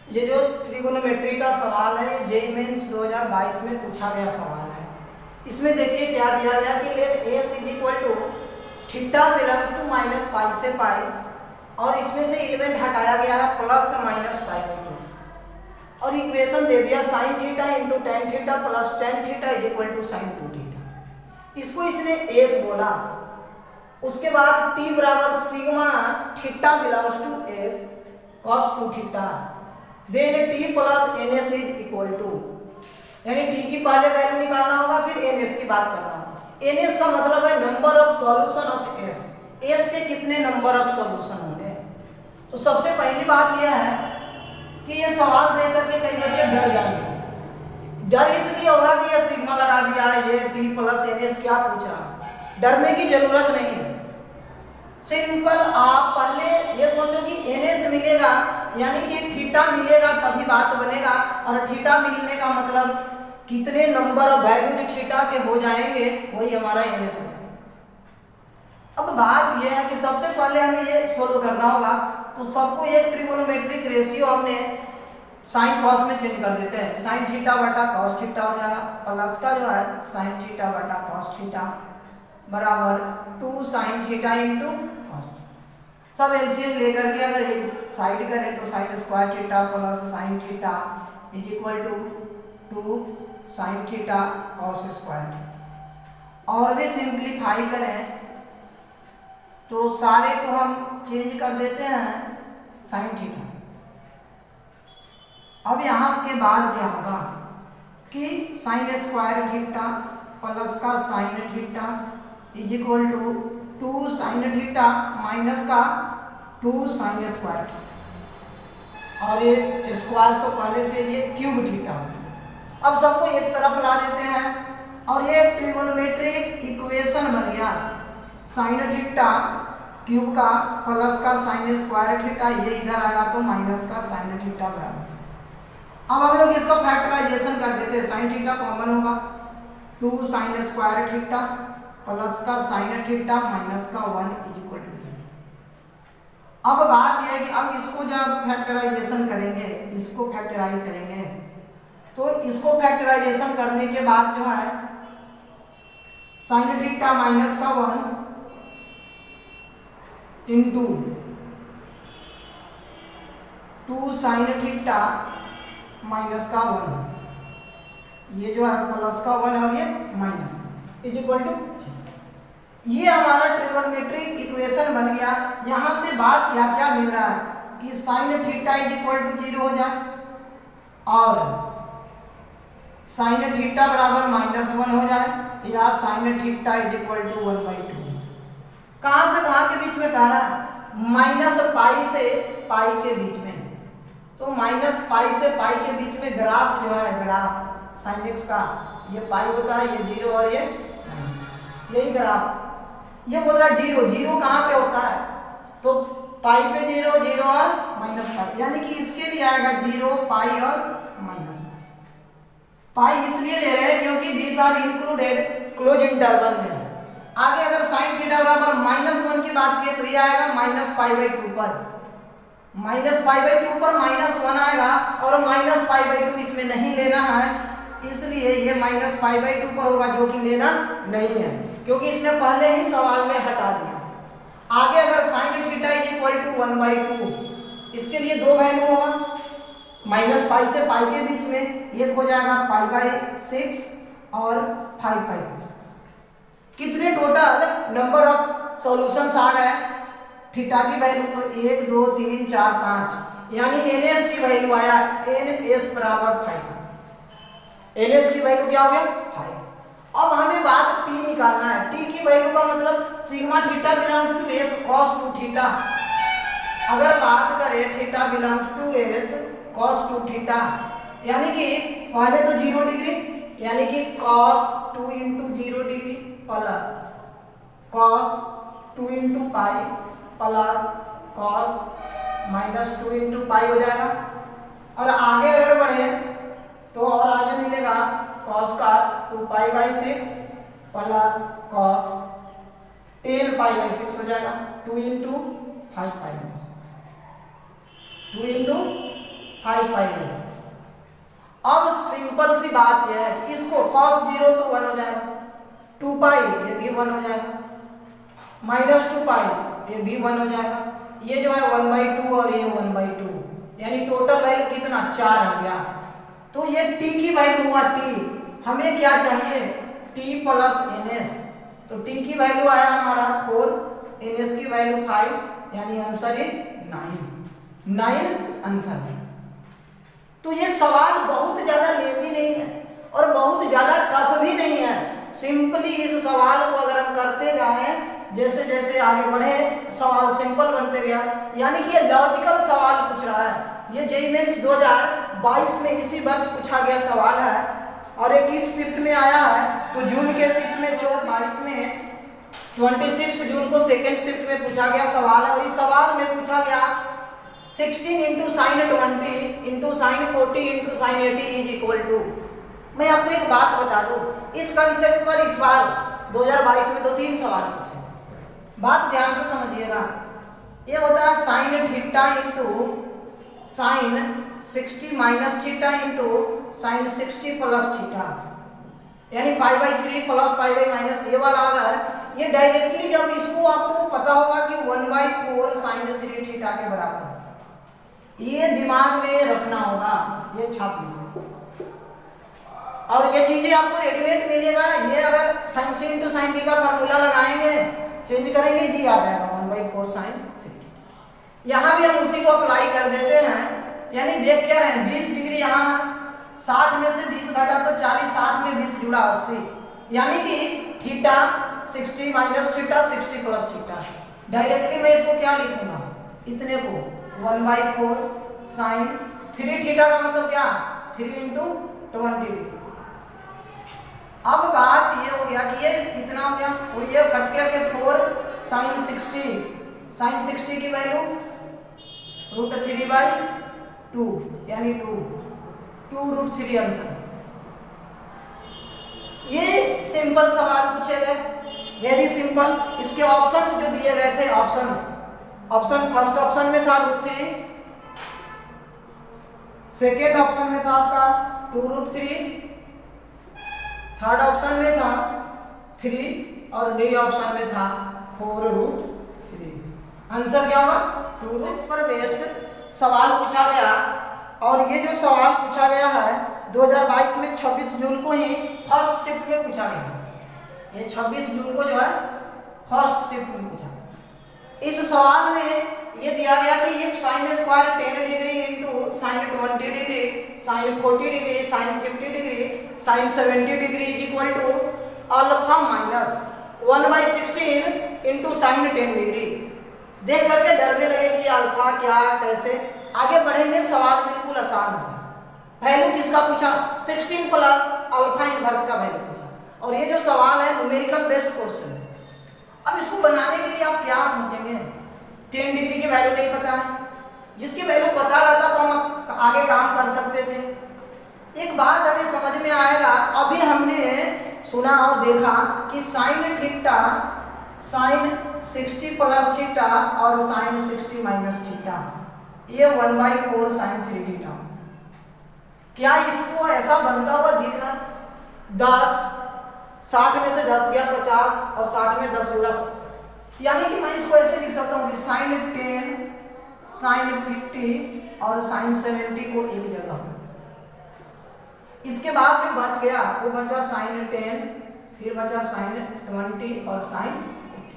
ये जो ट्रिगोनोमेट्री का सवाल है ये जेईई मेंस 2022 में पूछा गया सवाल है। इसमें देखिए क्या दिया गया कि let S is equal to theta belongs to minus pi से पाई, और इसमें से एलिमेंट हटाया गया है plus minus pi by two, और इक्वेशन दे दिया sin theta into tan theta plus tan theta is equal to sin two theta. इसको इसने एस बोला। उसके बाद टी बराबर sigma theta belongs to S cos two theta, then T plus N S is equal to, यानी T की पहले value निकालना होगा फिर एन एस की बात करना होगा। एन एस का मतलब है number of solution of S, S के कितने नंबर ऑफ सॉल्यूशन होंगे। तो सबसे पहली बात यह है कि ये सवाल दे करके कई बच्चे डर जाएंगे। डर इसलिए होगा कि ये सिग्मा लगा दिया, ये टी प्लस एन एस क्या पूछ रहा। डरने की जरूरत नहीं है, सिंपल आप पहले ये सोचो कि एन एस मिलेगा यानी कि थीटा मिलेगा तभी बात बनेगा, और थीटा मिलने का मतलब कितने नंबर ऑफ वैल्यू थीटा के हो जाएंगे वही हमारा एन एस है। अब बात यह है कि सबसे पहले हमें ये सोल्व करना होगा, तो सबको एक ट्रिगोनोमेट्रिक रेशियो हमने साइन कॉस में चेंज कर देते हैं। साइन थीटा बटा कॉस थीटा हो जाएगा, प्लस का जो है साइन थीटा बटा कॉस थीटा बराबर 2 साइन थीटा इंटू कॉस। सब एलसीएम लेकर के अगर एक साइड करें तो sine square theta plus sine theta is equal to 2 sine theta cos square. और भी सिंप्लीफाई करें तो सारे को हम चेंज कर देते हैं साइन थीटा। अब यहाँ के बाद क्या होगा कि साइन स्क्वायर थीटा प्लस का sine theta is equal to 2 sine theta minus का 2 साइन स्क्वायर थीटा, और ये स्क्वायर तो पहले से ये क्यूब थीटा होता है। अब सबको एक तरफ ला देते हैं और ये ट्रिगोनोमेट्रिक इक्वेशन बन गया। साइन थीटा क्यूब का प्लस का साइन स्क्वायर थीटा, ये इधर आएगा तो माइनस का साइन थीटा बराबर। अब हम लोग इसको फैक्टराइजेशन कर देते हैं। साइन थीटा कॉमन होगा, 2 साइन स्क्वायर थीटा प्लस का साइन थीटा माइनस का 1 इज इक्वल टू। अब बात यह है कि अब इसको जब फैक्टराइजेशन करेंगे, इसको फैक्टराइज करेंगे, तो इसको फैक्टराइजेशन करने के बाद जो है साइन थीटा माइनस का 1 इंटू 2 साइन थीटा माइनस का 1, ये जो है प्लस का 1 और ये माइनस इज इक्वल टू। ये हमारा ट्रिगोनोमेट्रिक इक्वेशन बन गया। यहां से बात क्या क्या मिल रहा है कि sine theta is equal to 0 हो जाए और साइन थीटा बराबर -1 हो जाए, या sine theta is equal to 1/2। कहां से कहां के बीच में कह रहा है? माइनस पाई से पाई के बीच में। तो माइनस पाई से पाई के बीच में ग्राफ जो है, ग्राफ साइन एक्स का ये पाई होता है, ये 0 और ये माइनस, यही ग्राफ। ये बोल रहा है 0 0 कहाँ पे होता है? तो पाई पे 0 0 और माइनस पाई, यानी कि इसके लिए आएगा 0 पाई और माइनस पाई। इसलिए ले रहे हैं क्योंकि these are included close interval में। आगे अगर साइन थीटा बराबर -1 की बात की तो ये आएगा -π/2 पर, -π/2 पर -1 आएगा, और -π/2 इसमें नहीं लेना है, इसलिए ये -π/2 पर होगा, जो कि लेना नहीं है क्योंकि इसने पहले ही सवाल में हटा दिया। आगे अगर sine theta is equal to 1/2, इसके लिए दो वैल्यू होगा, -π से पाई के बीच में एक हो जाएगा π/6 और 5π/6। कितने टोटल नंबर ऑफ सॉल्यूशंस आ गए थीटा की वैल्यू? तो 1 2 3 4 5, यानी एनएस की वैल्यू आया एनएस बराबर 5। एनएस की वैल्यू क्या हो गया? 5। अब हमें बात टी निकालना है। टी की वैल्यू का मतलब sigma theta belongs to S cos two theta. अगर बात करें theta belongs to S cos two theta, यानी कि पहले तो 0 डिग्री, यानी कि cos 2 into 0 degree plus cos 2 into pi plus cos -2 into pi हो जाएगा। और आगे अगर बढ़े तो और आगे मिलेगा cos का 2π/6 प्लस cos 10π/6 हो जाएगा, 2 इंटू 5π/6, 2 इंटू 5 पाई बाई 6। अब सिंपल सी बात यह है, इसको cos 0 तो 1 हो जाएगा, 2 पाई ये भी 1 हो जाएगा, माइनस 2 पाई ये भी 1 हो जाएगा, ये जो है 1/2 और ये 1/2, यानी टोटल वैल्यू कितना 4 आ गया। तो ये t की वैल्यू हुआ t, हमें क्या चाहिए t प्लस ns, तो t की वैल्यू आया हमारा 4, ns की वैल्यू 5, यानी आंसर इज 9 आंसर है। तो ये सवाल बहुत ज्यादा लेंदी नहीं है और बहुत ज्यादा टफ भी नहीं है, सिंपली इस सवाल को अगर हम करते जाएं जैसे जैसे आगे बढ़े सवाल सिंपल बनते गया, यानी कि ये लॉजिकल सवाल पूछ रहा है। ये जेईई मेंस 2022 में इसी वर्ष पूछा गया सवाल है और एक इस शिफ्ट में आया है, तो जून के शिफ्ट में 22 में 26 जून को सेकेंड शिफ्ट में पूछा गया सवाल है। और इस सवाल में पूछा गया 16 into sine 20 into sine 40 into sine 80 is equal to. मैं आपको एक बात बता दूं, इस कंसेप्ट पर इस बार 2022 में 2-3 सवाल पूछे, बात ध्यान से समझिएगा। ये होता है sine theta into sine 60 minus theta into sine 60 plus theta, यानी π/3 प्लस π/- ये वाला अगर ये डायरेक्टली जब इसको आपको पता होगा कि 1/4 साइन 3 थीटा के बराबर, ये दिमाग में रखना होगा, ये छाप लीजिए। और ये चीजें आपको रेडीमेड मिलेगा, ये अगर साइन सी इंटू साइन टी का फॉर्मूला लगाएंगे चेंज करेंगे ये आ जाएगा 1/4 साइन 3। यहाँ भी हम उसी को अप्लाई कर देते हैं, यानी देख क्या रहे हैं 20 डिग्री, यहाँ 60 में से 20 घटा तो 40, 60 में 20 जुड़ा 80, यानी कि theta 60 minus theta 60 plus theta. Directly मैं इसको क्या लिखूंगा, इतने को 1/4 साइन 3 थीटा का मतलब क्या 3 इंटू 20 डिग्री। अब बात ये हो गया कि ये कितना हो गया, और ये कट करके 4 साइन 60 की वैल्यू √3/2 यानी 2√3 आंसर। ये सिंपल सवाल पूछे गए, वेरी सिंपल। इसके ऑप्शंस जो दिए गए थे, ऑप्शन फर्स्ट ऑप्शन में था √3, सेकेंड ऑप्शन में था आपका 2√3, थर्ड ऑप्शन में था 3 और डी ऑप्शन में था 4√3। आंसर क्या होगा 2 पर बेस्ड सवाल पूछा गया। और ये जो सवाल पूछा गया है 2022 में 26 जून को ही फर्स्ट शिफ्ट में पूछा गया, ये 26 जून को जो है फर्स्ट शिफ्ट में पूछा। इस सवाल में ये दिया गया कि if sine square 10 degree into sine 20 degree sine 40 degree sine 50 degree sine 70 degree is equal to alpha minus 1/16 into sine 10 degree. देख करके डरने लगे कि अल्फा क्या कैसे, आगे बढ़ेंगे सवाल बिल्कुल आसान है। वैल्यू किसका पूछा 16 प्लस अल्फा इनवर्स का वैल्यू पूछा, और ये जो सवाल है न्यूमेरिकल बेस्ड क्वेश्चन है। अब इसको बनाने के लिए आप क्या समझेंगे, 10 डिग्री की वैल्यू नहीं पता है, जिसकी वैल्यू पता रहता तो हम आगे काम कर सकते थे। एक बात हमें समझ में आएगा, अभी हमने सुना और देखा कि sine theta sine 60 plus theta और साइन 60 माइनस थीटा, ये 1/4 साइन 3 थीटा। क्या इसको ऐसा बनता हुआ दिख रहा, 10 60 में से 10 गया 50 और 60 में 10 जुड़ा, यानी कि मैं इसको ऐसे लिख सकता हूँ कि साइन 10 साइन 50 और साइन 70 को एक जगह, इसके बाद जो बच गया वो बचा साइन 10, फिर बचा साइन 20 और साइन 40।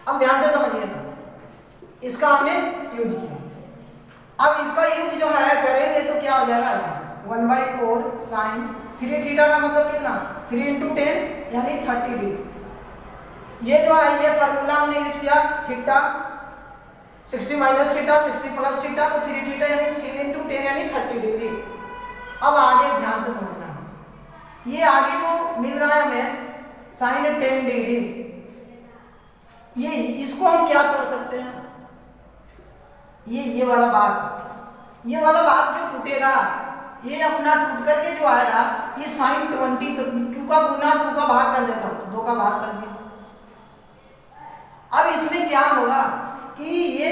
अब ध्यान से समझिएगा, इसका हमने यूज किया। अब इसका यूज जो है करेंगे तो क्या हो जाएगा 1/4 साइन 3 थीटा का मतलब कितना 3 इंटू 10 यानी 30 डिग्री। ये जो है ये फॉर्मूला हमने यूज किया, theta 60 minus theta 60 plus theta, तो 3 थीटा यानी 3 इंटू 10 यानी 30 डिग्री। अब आगे ध्यान से समझना, ये आगे जो मिल रहा है हमें साइन 10 डिग्री, ये इसको हम क्या कर सकते हैं, ये वाला बात जो टूटेगा ये अपना टूट करके जो आएगा ये साइन 20, तो 2 का गुना 2 का भाग कर देता हूँ, 2 का भाग कर दिया। अब इसमें क्या होगा कि ये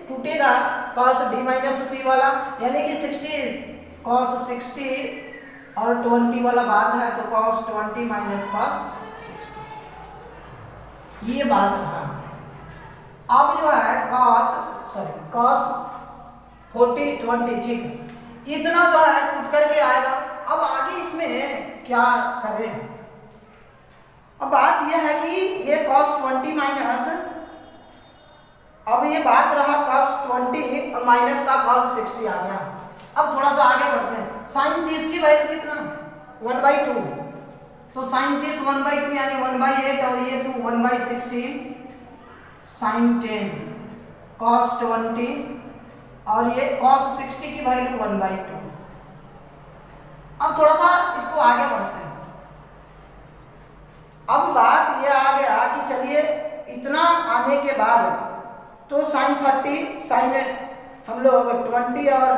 टूटेगा cos d माइनस सी वाला, यानी कि 60 cos 60 और 20 वाला बात है, तो cos 20 माइनस cos 60, ये बात है। अब जो है cos 40 20, ठीक है, इतना जो है टूट करके आएगा। अब आगे इसमें क्या करें? अब बात यह है कि ये cos 20 माइनस, अब ये बात रहा cos 20 और माइनस का cos 60 आ गया। अब थोड़ा सा आगे बढ़ते हैं। sin 30 की वैल्यू कितना? 1/2, तो sin 30 1/2 यानी 1/8 और ये 2 1/16 sin 10 cos 20 और ये cos 60 की वैल्यू 1/2। अब थोड़ा सा इसको आगे बढ़ते हैं। अब बात ये आ गया कि चलिए इतना आने के बाद तो sin 30 sin हम लोग 20 और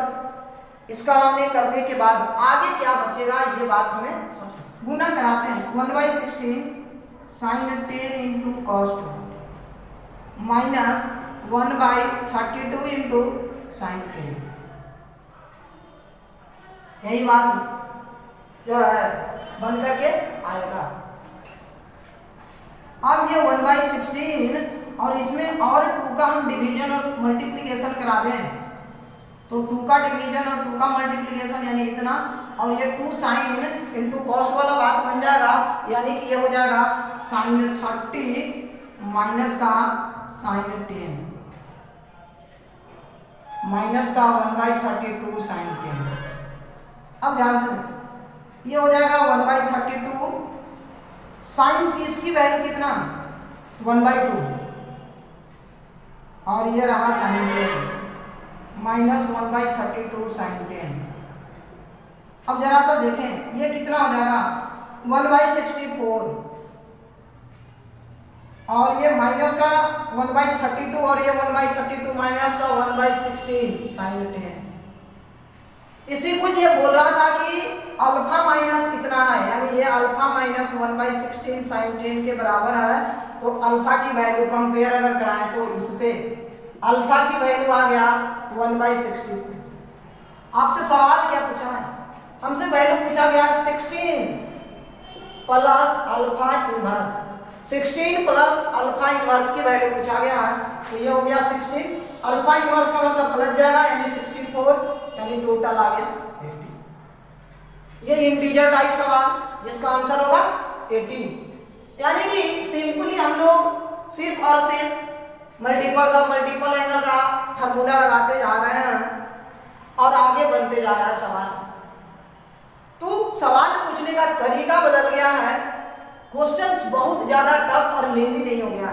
इसका हमने करने के बाद आगे क्या बचेगा, ये बात हमें सोचना। गुना कराते हैं 1/16 sin 10 into cos 20 minus 1/32 into sin 10, यही बात जो है बन करके आएगा। अब ये 1/16 और इसमें और 2 का हम डिवीजन और मल्टीप्लिकेशन करा दें, तो 2 का डिवीजन और 2 का मल्टीप्लिकेशन यानी इतना, और ये 2 sin इंटू कॉस वाला बात बन जाएगा, यानी कि ये हो जाएगा sin 30 माइनस का sin 10 माइनस का 1/32 sin 10। अब ध्यान से ये हो जाएगा 1/32 sin 30 की वैल्यू कितना 1/2 और ये रहा sin 10 माइनस 1/32 sin 10। अब जरा सा देखें ये कितना हो जाएगा 1/64 और ये माइनस का 1/32 और ये 1/32 माइनस का 1/16 sin 10। इसी कुछ ये बोल रहा था कि अल्फा माइनस कितना है, यानी ये अल्फा माइनस 1/16 sin 10 के बराबर है। तो अल्फा की वैल्यू कंपेयर अगर कराएं तो इससे अल्फा की वैल्यू आ गया 1/16। आपसे सवाल क्या पूछा है? हमसे वैल्यू पूछा गया 16 plus alpha inverse, 16 plus alpha inverse की वैल्यू पूछा गया है। तो ये हो गया 16, अल्फा इनवर्स का मतलब पलट जाएगा यानी 64, यानी टोटल आ गया 80। ये इंटीजर टाइप सवाल जिसका आंसर होगा 80। यानी कि सिंपली हम लोग सिर्फ और सिर्फ मल्टीपल्स ऑफ मल्टीपल एंगल का फार्मूला लगाते जा रहे हैं और आगे बनते जा रहा है सवाल। तो सवाल पूछने का तरीका बदल गया है, क्वेश्चंस बहुत ज्यादा टफ और लेंदी नहीं हो गया।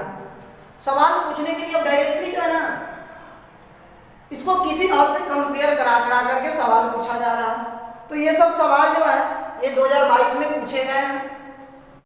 सवाल पूछने के लिए डायरेक्टली जो है ना इसको किसी और से कंपेयर करा करके सवाल पूछा जा रहा है। तो ये सब सवाल जो है ये 2022 में पूछे गए हैं।